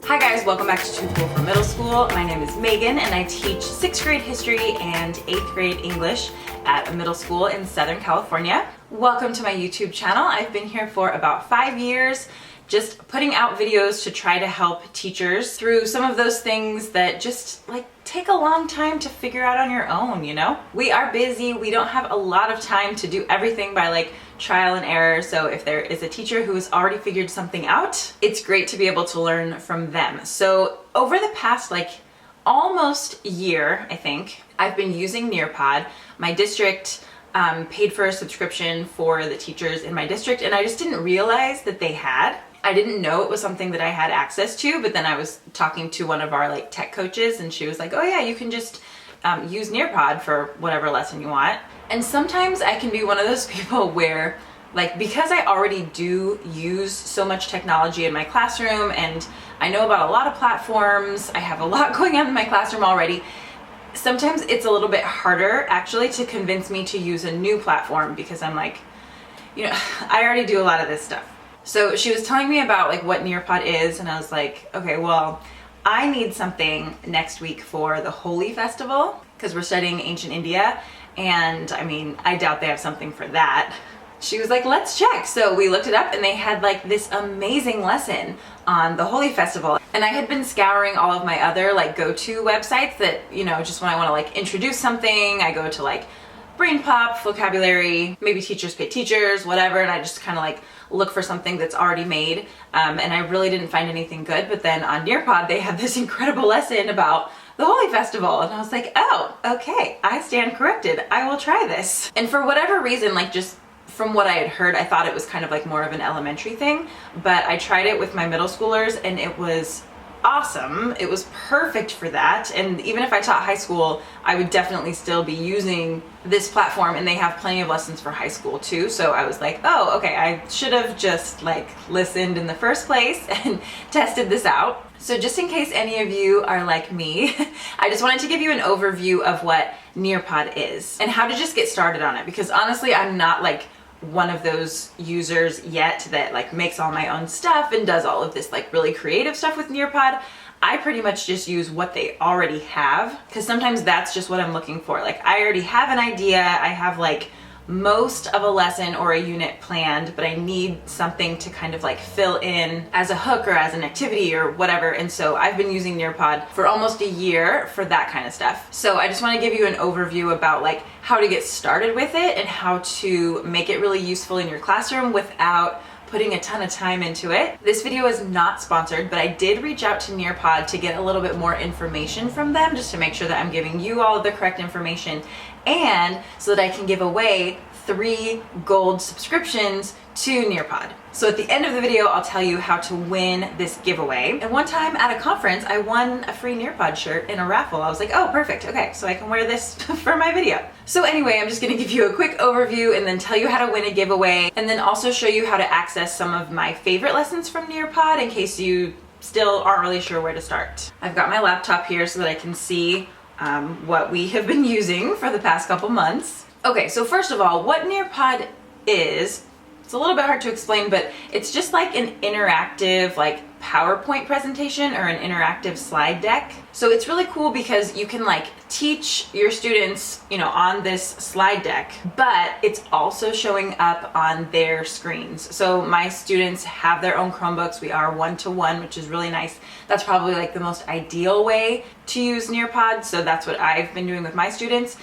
Hi guys, welcome back to Too Cool for Middle School. My name is Megan and I teach 6th grade history and 8th grade English at a middle school in Southern California. Welcome to my YouTube channel. I've been here for about 5 years, just putting out videos to try to help teachers through some of those things that just take a long time to figure out on your own, you know? We are busy, we don't have a lot of time to do everything by trial and error, so if there is a teacher who has already figured something out, it's great to be able to learn from them. So over the past almost year, I think, I've been using Nearpod. My district paid for a subscription for the teachers in my district, and I just didn't realize that they had. I didn't know it was something that I had access to, but then I was talking to one of our tech coaches and she was like, oh yeah, you can just use Nearpod for whatever lesson you want. And sometimes I can be one of those people where because I already do use so much technology in my classroom and I know about a lot of platforms, I have a lot going on in my classroom already, sometimes it's a little bit harder actually to convince me to use a new platform because I'm I already do a lot of this stuff. So she was telling me about what Nearpod is and I was like, okay, well, I need something next week for the Holi festival because we're studying ancient India and I doubt they have something for that. She was like, let's check. So we looked it up and they had this amazing lesson on the Holi festival. And I had been scouring all of my other go-to websites that, just when I want to introduce something, I go to Brain Pop, Vocabulary, maybe Teachers Pay Teachers, whatever, and I just kind of look for something that's already made, and I really didn't find anything good. But then on Nearpod they had this incredible lesson about the Holi festival and I was like, oh, okay, I stand corrected, I will try this. And for whatever reason, just from what I had heard, I thought it was kind of more of an elementary thing, but I tried it with my middle schoolers and it was awesome. It was perfect for that. And even if I taught high school, I would definitely still be using this platform, and they have plenty of lessons for high school too. So I was like, oh, okay, I should have just listened in the first place and tested this out. So just in case any of you are like me, I just wanted to give you an overview of what Nearpod is and how to just get started on it, because honestly, I'm not one of those users yet that makes all my own stuff and does all of this really creative stuff with Nearpod. I pretty much just use what they already have because sometimes that's just what I'm looking for. I already have an idea, I have most of a lesson or a unit planned, but I need something to kind of fill in as a hook or as an activity or whatever. And so I've been using Nearpod for almost a year for that kind of stuff. So I just want to give you an overview about how to get started with it and how to make it really useful in your classroom without putting a ton of time into it. This video is not sponsored, but I did reach out to Nearpod to get a little bit more information from them just to make sure that I'm giving you all of the correct information and so that I can give away 3 gold subscriptions to Nearpod. So at the end of the video, I'll tell you how to win this giveaway. And one time at a conference, I won a free Nearpod shirt in a raffle. I was like, oh, perfect. Okay, so I can wear this for my video. So anyway, I'm just gonna give you a quick overview and then tell you how to win a giveaway, and then also show you how to access some of my favorite lessons from Nearpod in case you still aren't really sure where to start. I've got my laptop here so that I can see what we have been using for the past couple months. Okay, so first of all, what Nearpod is, it's a little bit hard to explain, but it's just an interactive PowerPoint presentation or an interactive slide deck. So it's really cool because you can teach your students, on this slide deck, but it's also showing up on their screens. So my students have their own Chromebooks. We are 1-to-1, which is really nice. That's probably the most ideal way to use Nearpod. So that's what I've been doing with my students.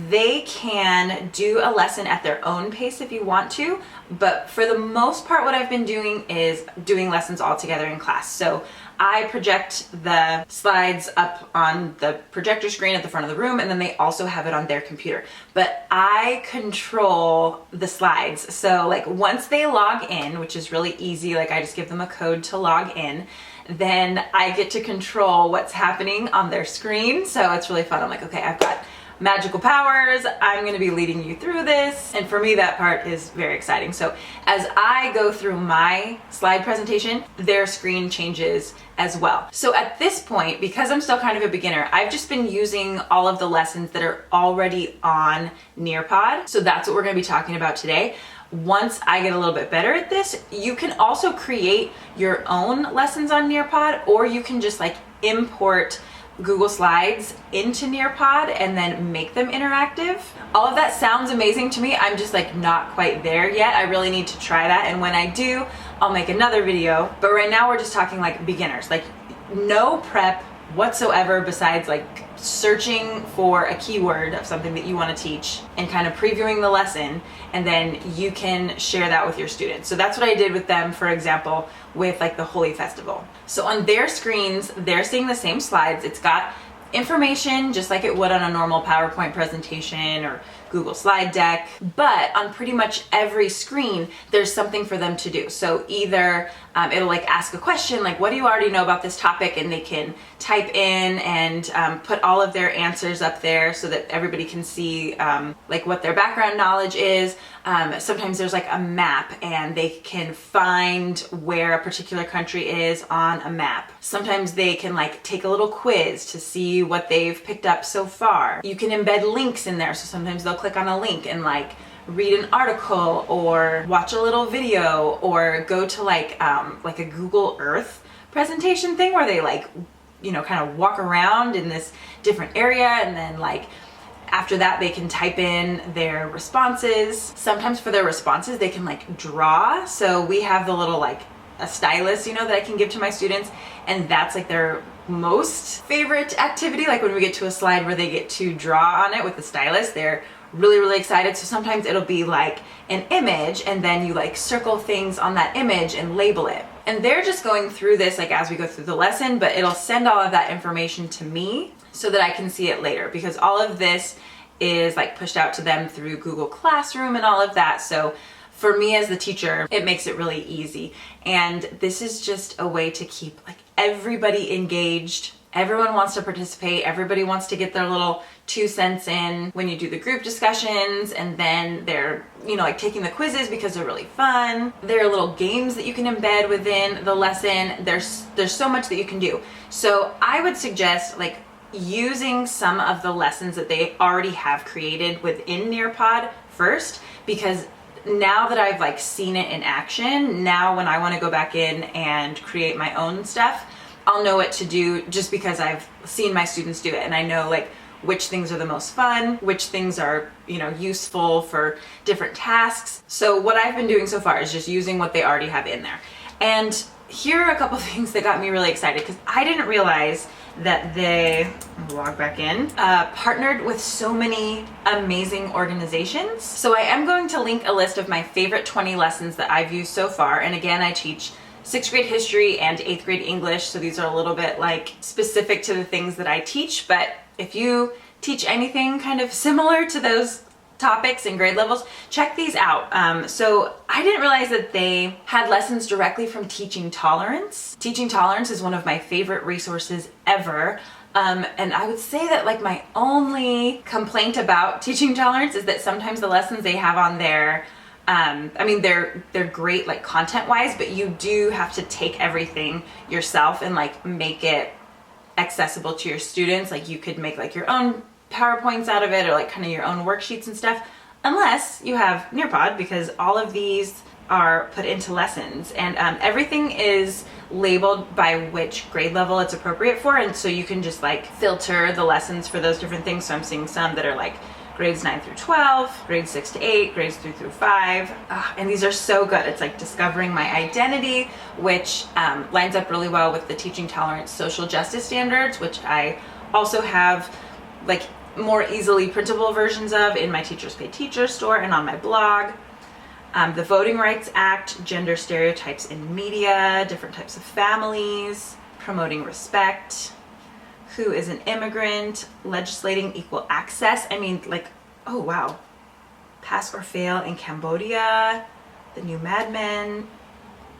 They can do a lesson at their own pace if you want to, but for the most part, what I've been doing is doing lessons all together in class. So I project the slides up on the projector screen at the front of the room, and then they also have it on their computer. But I control the slides. So once they log in, which is really easy, I just give them a code to log in, then I get to control what's happening on their screen. So it's really fun. I'm like, okay, I've got magical powers. I'm gonna be leading you through this. And for me, that part is very exciting. So as I go through my slide presentation, their screen changes as well. So at this point, because I'm still kind of a beginner, I've just been using all of the lessons that are already on Nearpod. So that's what we're gonna be talking about today. Once I get a little bit better at this, you can also create your own lessons on Nearpod, or you can just like import Google Slides into Nearpod and then make them interactive. All of that sounds amazing to me. I'm just like not quite there yet. I really need to try that, and when I do, I'll make another video. But right now we're just talking like beginners, like no prep whatsoever besides like searching for a keyword of something that you want to teach and kind of previewing the lesson, and then you can share that with your students. So that's what I did with them, for example, with like the Holy Festival. So on their screens, they're seeing the same slides. It's got information just like it would on a normal PowerPoint presentation or Google slide deck, but on pretty much every screen, there's something for them to do. So either it'll like ask a question, like, what do you already know about this topic? And they can type in and put all of their answers up there so that everybody can see like what their background knowledge is. Sometimes there's like a map and they can find where a particular country is on a map. Sometimes they can like take a little quiz to see what they've picked up so far. You can embed links in there. So sometimes they'll click on a link and like read an article or watch a little video or go to like a Google Earth presentation thing where they like, you know, kind of walk around in this different area, and then like after that they can type in their responses. Sometimes for their responses they can like draw. So we have the little like a stylus, you know, that I can give to my students, and that's like their most favorite activity. Like when we get to a slide where they get to draw on it with the stylus, they're really excited. So sometimes it'll be like an image and then you like circle things on that image and label it. And they're just going through this like as we go through the lesson, but it'll send all of that information to me so that I can see it later, because all of this is like pushed out to them through Google Classroom and all of that. So for me as the teacher, it makes it really easy. And this is just a way to keep like everybody engaged. Everyone wants to participate. Everybody wants to get their little 2 cents in when you do the group discussions, and then they're, you know, like taking the quizzes because they're really fun. There are little games that you can embed within the lesson. There's so much that you can do. So I would suggest like using some of the lessons that they already have created within Nearpod first, because now that I've like seen it in action, now when I want to go back in and create my own stuff, I'll know what to do just because I've seen my students do it, and I know like which things are the most fun, which things are, you know, useful for different tasks. So what I've been doing so far is just using what they already have in there. And here are a couple things that got me really excited, because I didn't realize that they, log back in, partnered with so many amazing organizations. So I am going to link a list of my favorite 20 lessons that I've used so far. And again, I teach 6th grade history and 8th grade English, so these are a little bit like specific to the things that I teach, but if you teach anything kind of similar to those topics and grade levels, check these out. So I didn't realize that they had lessons directly from Teaching Tolerance. Teaching Tolerance is one of my favorite resources ever. And I would say that like my only complaint about Teaching Tolerance is that sometimes the lessons they have on there, I mean, they're great like content wise, but you do have to take everything yourself and like make it accessible to your students. Like you could make like your own PowerPoints out of it, or like kind of your own worksheets and stuff, unless you have Nearpod, because all of these are put into lessons, and everything is labeled by which grade level it's appropriate for, and so you can just like filter the lessons for those different things. So I'm seeing some that are like grades 9 through 12, grades 6 to 8, grades 3 through 5. And these are so good. It's like discovering my identity, which lines up really well with the Teaching Tolerance social justice standards, which I also have like more easily printable versions of in my Teachers Pay Teachers store and on my blog. The Voting Rights Act, gender stereotypes in media, different types of families, promoting respect, who is an immigrant, legislating equal access. I mean, like, oh wow. Pass or Fail in Cambodia, the new Mad Men,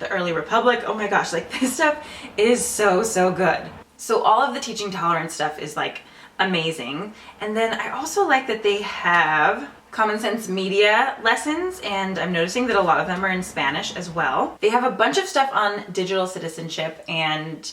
the early Republic. Oh my gosh, like this stuff is so good. So all of the Teaching Tolerance stuff is like amazing. And then I also like that they have Common Sense Media lessons, and I'm noticing that a lot of them are in Spanish as well. They have a bunch of stuff on digital citizenship, and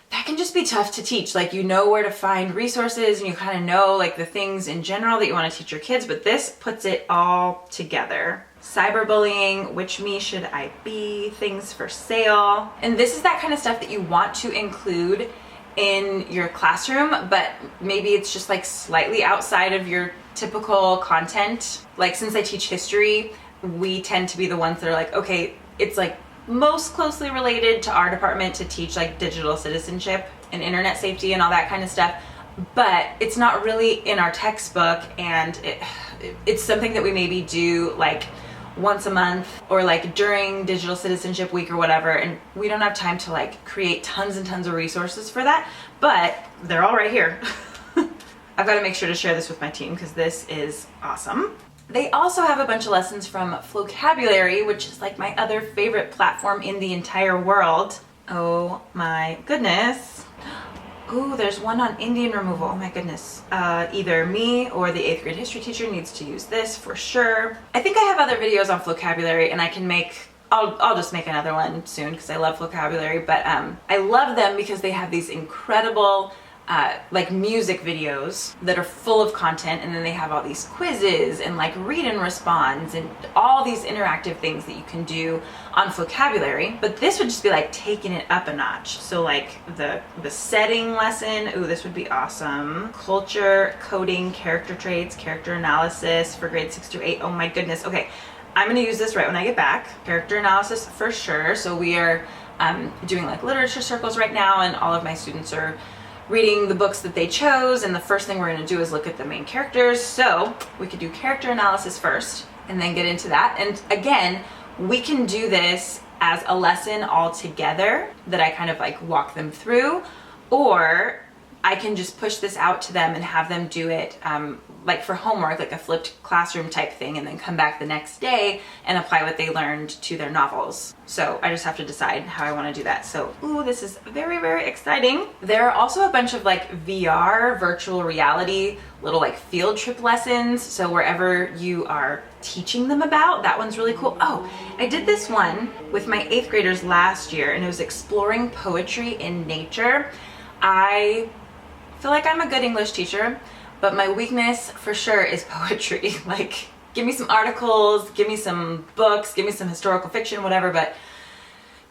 that can just be tough to teach. Like, you know where to find resources and you kind of know like the things in general that you want to teach your kids, but this puts it all together. Cyberbullying, which me should I be, things for sale. And this is that kind of stuff that you want to include in your classroom, but maybe it's just like slightly outside of your typical content. Like, since I teach history, we tend to be the ones that are like, okay, it's like most closely related to our department to teach like digital citizenship and internet safety and all that kind of stuff, but it's not really in our textbook, and it's something that we maybe do like once a month or like during Digital Citizenship Week or whatever, and we don't have time to like create tons and tons of resources for that, but they're all right here. I've got to make sure to share this with my team because this is awesome. They also have a bunch of lessons from Vocabulary, which is like my other favorite platform in the entire world. Oh my goodness. Ooh, there's one on Indian removal. Oh my goodness. Either me or the 8th grade history teacher needs to use this for sure. I think I have other videos on Vocabulary, and I can I'll just make another one soon because I love Vocabulary, but I love them because they have these incredible like music videos that are full of content, and then they have all these quizzes and like read and responds and all these interactive things that you can do on Vocabulary. But this would just be like taking it up a notch. So like the setting lesson, ooh, this would be awesome. Culture, coding, character traits, character analysis for grades 6 through 8. Oh my goodness. Okay, I'm gonna use this right when I get back. Character analysis for sure. So we are doing like literature circles right now, and all of my students are reading the books that they chose, and the first thing we're going to do is look at the main characters. So we could do character analysis first and then get into that. And again, we can do this as a lesson all together that I kind of like walk them through, or I can just push this out to them and have them do it like for homework, like a flipped classroom type thing, and then come back the next day and apply what they learned to their novels. So I just have to decide how I want to do that. So, ooh, this is very, very exciting. There are also a bunch of like VR, virtual reality, little like field trip lessons. So wherever you are teaching them about, that one's really cool. Oh, I did this one with my 8th graders last year, and it was exploring poetry in nature. I feel like I'm a good English teacher, but my weakness for sure is poetry. Like, give me some articles, give me some books, give me some historical fiction, whatever, but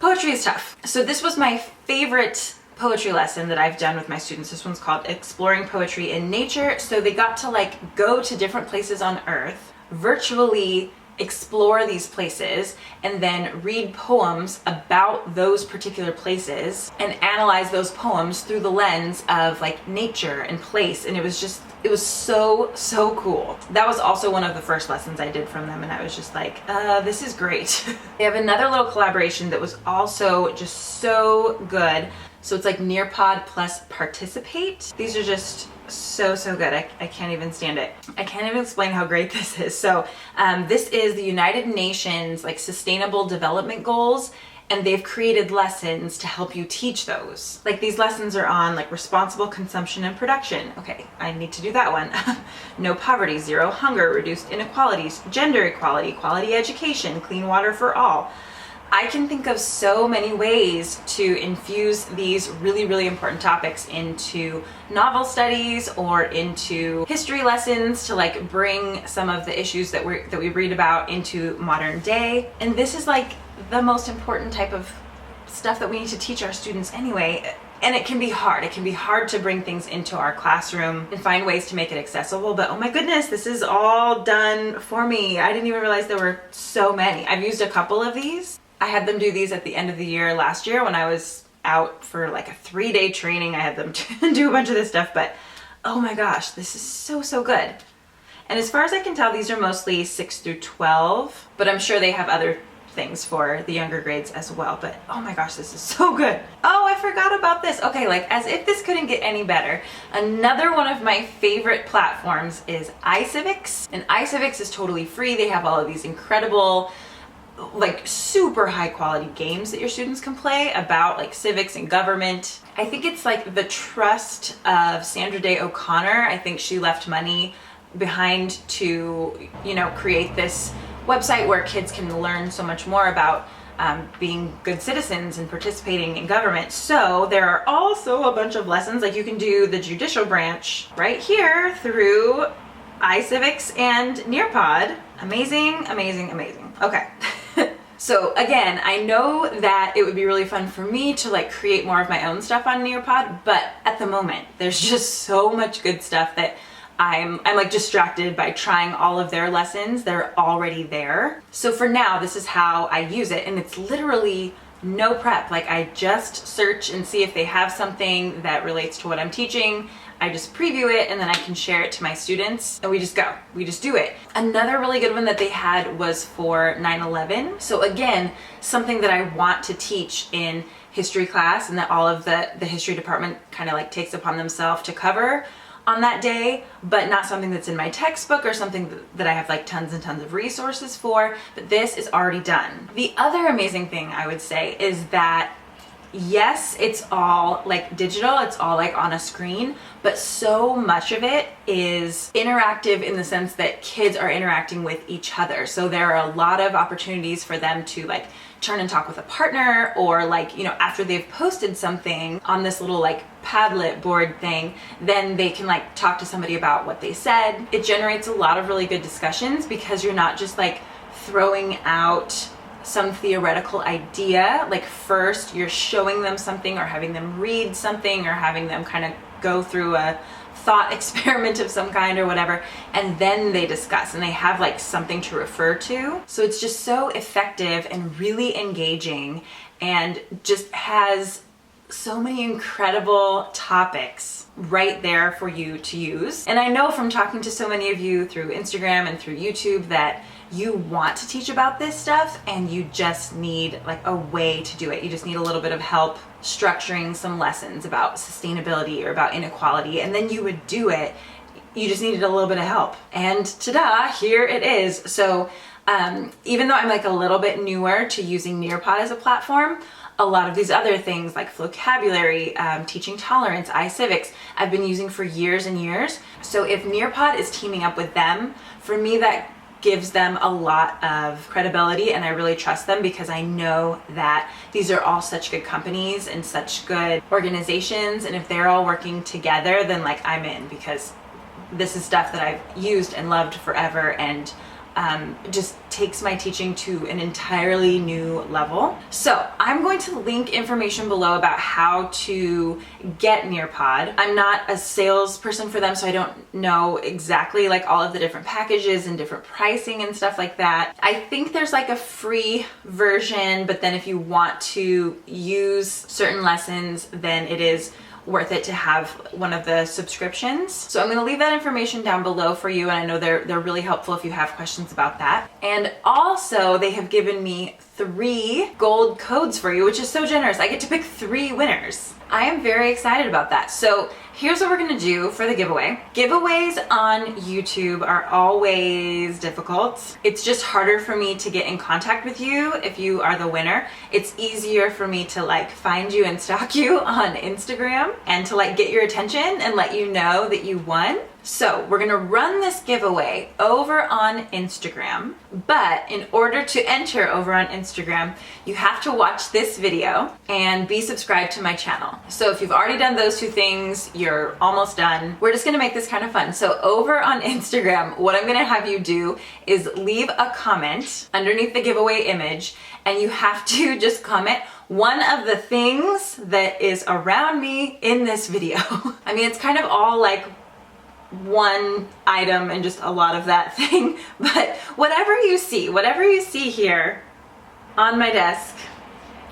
poetry is tough. So this was my favorite poetry lesson that I've done with my students. This one's called Exploring Poetry in Nature. So they got to like go to different places on Earth, virtually explore these places, and then read poems about those particular places and analyze those poems through the lens of like nature and place. And it was so cool. That was also one of the first lessons I did from them, and I was just like, this is great. They have another little collaboration that was also just so good. So it's like Nearpod plus Participate. These are just so good. I can't even stand it. I can't even explain how great this is. So this is the United Nations like Sustainable Development Goals, and they've created lessons to help you teach those. Like, these lessons are on like responsible consumption and production. Okay, I need to do that one. No poverty, zero hunger, reduced inequalities, gender equality, quality education, clean water for all. I can think of so many ways to infuse these really, really important topics into novel studies or into history lessons to like bring some of the issues that we read about into modern day. And this is like the most important type of stuff that we need to teach our students anyway. And it can be hard. It can be hard to bring things into our classroom and find ways to make it accessible. But oh my goodness, this is all done for me. I didn't even realize there were so many. I've used a couple of these. I had them do these at the end of the year last year when I was out for like a 3-day training. I had them do a bunch of this stuff, but oh my gosh, this is so good. And as far as I can tell, these are mostly 6 through 12, but I'm sure they have other things for the younger grades as well. But oh my gosh, this is so good. Oh, I forgot about this. Okay, like as if this couldn't get any better, another one of my favorite platforms is iCivics. And iCivics is totally free. They have all of these incredible like super high quality games that your students can play about like civics and government. I think it's like the trust of Sandra Day O'Connor. I think she left money behind to, you know, create this website where kids can learn so much more about being good citizens and participating in government. So there are also a bunch of lessons, like you can do the Judicial Branch right here through iCivics and Nearpod. Amazing, amazing, amazing. Okay. So again, I know that it would be really fun for me to like create more of my own stuff on Nearpod, but at the moment, there's just so much good stuff that I'm like distracted by trying all of their lessons that are already there. So for now, this is how I use it, and it's literally no prep. Like I just search and see if they have something that relates to what I'm teaching. I just preview it and then I can share it to my students and we just go. We just do it. Another really good one that they had was for 9/11. So again, something that I want to teach in history class and that all of the history department kind of like takes upon themselves to cover on that day, but not something that's in my textbook or something that I have like tons and tons of resources for, but this is already done. The other amazing thing I would say is that yes, it's all like digital, it's all like on a screen, but so much of it is interactive in the sense that kids are interacting with each other. So there are a lot of opportunities for them to like turn and talk with a partner, or like, you know, after they've posted something on this little like Padlet board thing, then they can like talk to somebody about what they said. It generates a lot of really good discussions because you're not just like throwing out some theoretical idea. Like first you're showing them something or having them read something or having them kind of go through a thought experiment of some kind or whatever, and then they discuss and they have like something to refer to. So it's just so effective and really engaging and just has so many incredible topics right there for you to use. And I know from talking to so many of you through Instagram and through YouTube that you want to teach about this stuff and you just need like a way to do it. You just need a little bit of help structuring some lessons about sustainability or about inequality, and then you would do it. You just needed a little bit of help. And ta-da, here it is. So even though I'm like a little bit newer to using Nearpod as a platform, a lot of these other things like vocabulary, teaching tolerance, iCivics, I've been using for years and years. So if Nearpod is teaming up with them, for me that gives them a lot of credibility, and I really trust them because I know that these are all such good companies and such good organizations, and if they're all working together, then like I'm in, because this is stuff that I've used and loved forever and just takes my teaching to an entirely new level. So I'm going to link information below about how to get Nearpod. I'm not a salesperson for them, so I don't know exactly like all of the different packages and different pricing and stuff like that. I think there's like a free version, but then if you want to use certain lessons, then it is worth it to have one of the subscriptions. So I'm going to leave that information down below for you, and I know they're really helpful if you have questions about that. And also they have given me 3 gold codes for you, which is so generous. I get to pick 3 winners. I am very excited about that. So here's what we're gonna do for the giveaway. Giveaways on YouTube are always difficult. It's just harder for me to get in contact with you if you are the winner. It's easier for me to like find you and stalk you on Instagram and to like get your attention and let you know that you won. So we're gonna run this giveaway over on Instagram, but in order to enter over on Instagram, you have to watch this video and be subscribed to my channel. So if you've already done those 2 things, you're almost done. We're just gonna make this kind of fun. So over on Instagram, what I'm gonna have you do is leave a comment underneath the giveaway image, and you have to just comment one of the things that is around me in this video. I mean, it's kind of all like one item and just a lot of that thing, but whatever you see here on my desk,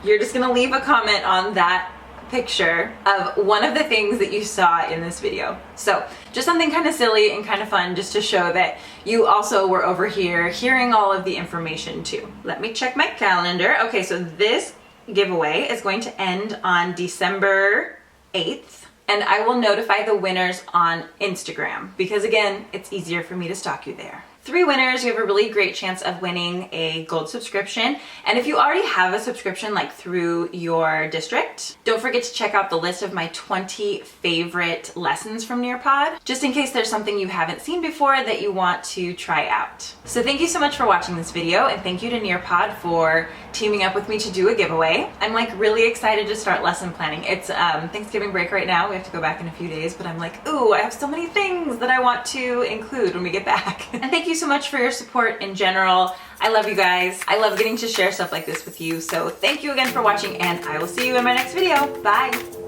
you're just gonna leave a comment on that picture of one of the things that you saw in this video. So just something kind of silly and kind of fun, just to show that you also were over here hearing all of the information too. Let me check my calendar. Okay, so this giveaway is going to end on December 8th. And I will notify the winners on Instagram because again, it's easier for me to stalk you there. 3 winners. You have a really great chance of winning a gold subscription. And if you already have a subscription like through your district, don't forget to check out the list of my 20 favorite lessons from Nearpod, just in case there's something you haven't seen before that you want to try out. So thank you so much for watching this video, and thank you to Nearpod for teaming up with me to do a giveaway. I'm like really excited to start lesson planning. It's Thanksgiving break right now. We have to go back in a few days, but I'm like, ooh, I have so many things that I want to include when we get back. And thank you so much for your support in general. I love you guys. I love getting to share stuff like this with you. So thank you again for watching, and I will see you in my next video. Bye.